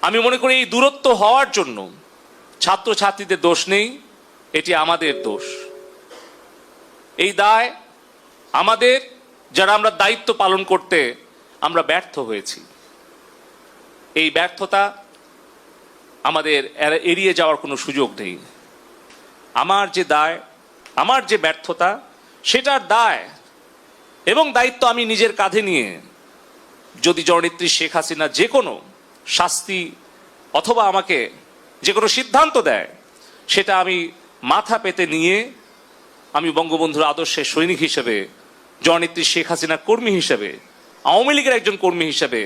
আমি মনে করি এই দূরত্ব হওয়ার জন্য ছাত্রছাত্রীদের দোষ নেই, এটি আমাদের দোষ। এই দায় আমাদের, যারা আমরা দায়িত্ব পালন করতে আমরা ব্যর্থ হয়েছি। এই ব্যর্থতা আমাদের এড়িয়ে যাওয়ার কোনো সুযোগ নেই। আমার যে দায়, আমার যে ব্যর্থতা, সেটার দায় এবং দায়িত্ব আমি নিজের কাঁধে নিয়ে যদি জননেত্রী শেখ হাসিনা যে কোনো শাস্তি অথবা আমাকে যে কোনো সিদ্ধান্ত দেয়, সেটা আমি মাথা পেতে নিয়ে আমি বঙ্গবন্ধুর আদর্শের সৈনিক হিসেবে, জননেত্রী শেখ হাসিনা কর্মী হিসেবে, আওয়ামী লীগের একজন কর্মী হিসেবে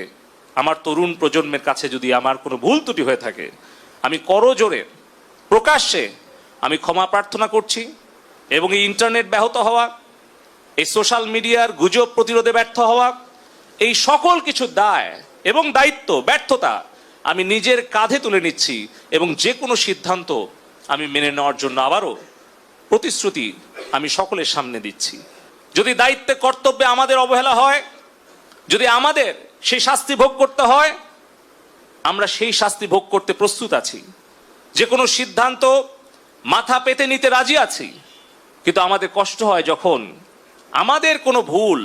আমার তরুণ প্রজন্মের কাছে যদি আমার কোনো ভুল ত্রুটি হয়ে থাকে, আমি করজোরে প্রকাশ্যে আমি ক্ষমা প্রার্থনা করছি। এবং এই ইন্টারনেট ব্যাহত হওয়া, এই সোশ্যাল মিডিয়ার গুজব প্রতিরোধে ব্যর্থ হওয়া, এই সকল কিছু দায় এবং দায়িত্ব, ব্যর্থতা আমি নিজের কাঁধে তুলে নিচ্ছি এবং যে কোনো সিদ্ধান্ত আমি মেনে নেওয়ার জন্য আবারও প্রতিশ্রুতি আমি সকলের সামনে দিচ্ছি। যদি দায়িত্বে কর্তব্যে আমাদের অবহেলা হয়, যদি আমাদের সেই শাস্তি ভোগ করতে হয়, আমরা সেই শাস্তি ভোগ করতে প্রস্তুত আছি। যে কোনো সিদ্ধান্ত মাথা পেতে নিতে রাজি আছি। কিন্তু আমাদের কষ্ট হয় যখন আমাদের কোনো ভুল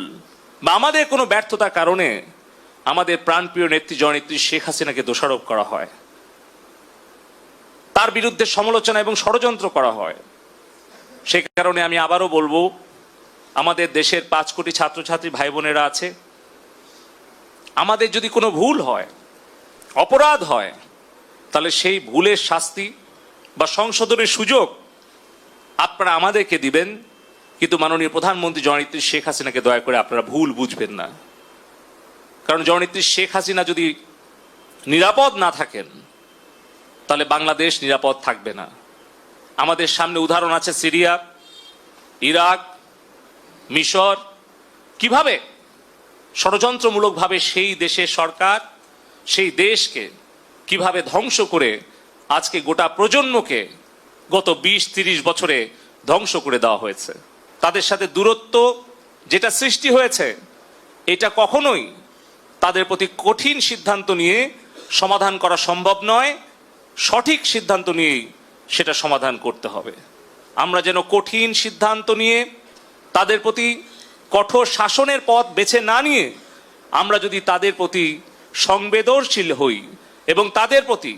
বা আমাদের কোনো ব্যর্থতার কারণে আমাদের প্রাণপ্রিয় নেত্রী জননেত্রী শেখ হাসিনাকে দোষারোপ করা হয়, তার বিরুদ্ধে সমালোচনা এবং ষড়যন্ত্র করা হয়। সে কারণে আমি আবারও বলবো, আমাদের দেশের 5 কোটি ছাত্রছাত্রী ভাই বোনেরা আছে, আমাদের যদি কোনো ভুল হয়, অপরাধ হয়, তাহলে সেই ভুলের শাস্তি বা সংশোধনের সুযোগ আপনারা আমাদেরকে দিবেন। কিন্তু মাননীয় প্রধানমন্ত্রী জননেত্রী শেখ হাসিনাকে দয়া করে আপনারা ভুল বুঝবেন না। কারণ জননেত্রী শেখ হাসিনা যদি নিরাপদ না থাকেন, তাহলে বাংলাদেশ নিরাপদ থাকবে না। আমাদের সামনে উদাহরণ আছে সিরিয়া, ইরাক, মিশর, কিভাবে ষড়যন্ত্রমূলকভাবে সেই দেশের সরকার সেই দেশকে কিভাবে ধ্বংস করে আজকে গোটা প্রজন্মকে গত 20-30 বছরে ধ্বংস করে দেওয়া হয়েছে। তাদের সাথে দূরত্ব যেটা সৃষ্টি হয়েছে, এটা কখনোই তাদের প্রতি কঠিন সিদ্ধান্ত নিয়ে সমাধান করা সম্ভব নয়। সঠিক সিদ্ধান্ত নিয়েই সেটা সমাধান করতে হবে। আমরা যেন কঠিন সিদ্ধান্ত নিয়ে তাদের প্রতি কঠোর শাসনের পথ বেছে না নিয়ে আমরা যদি তাদের প্রতি সংবেদনশীল হই এবং তাদের প্রতি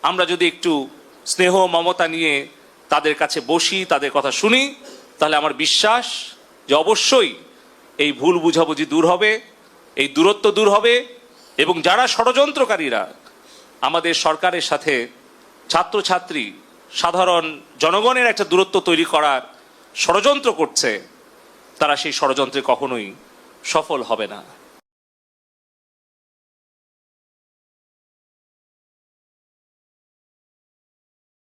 আমরা যদি একটু স্নেহ মমতা নিয়ে তাদের কাছে বসি, তাদের কথা শুনি, তাহলে আমার বিশ্বাস যে অবশ্যই এই ভুল বুঝাবুঝি দূর হবে, এই দূরত্ব দূর হবে। এবং যারা ষড়যন্ত্রকারীরা আমাদের সরকারের সাথে ছাত্রছাত্রী সাধারণ জনগণের একটা দূরত্ব তৈরি করার ষড়যন্ত্র করছে, তারা সেই ষড়যন্ত্রে কখনোই সফল হবে না।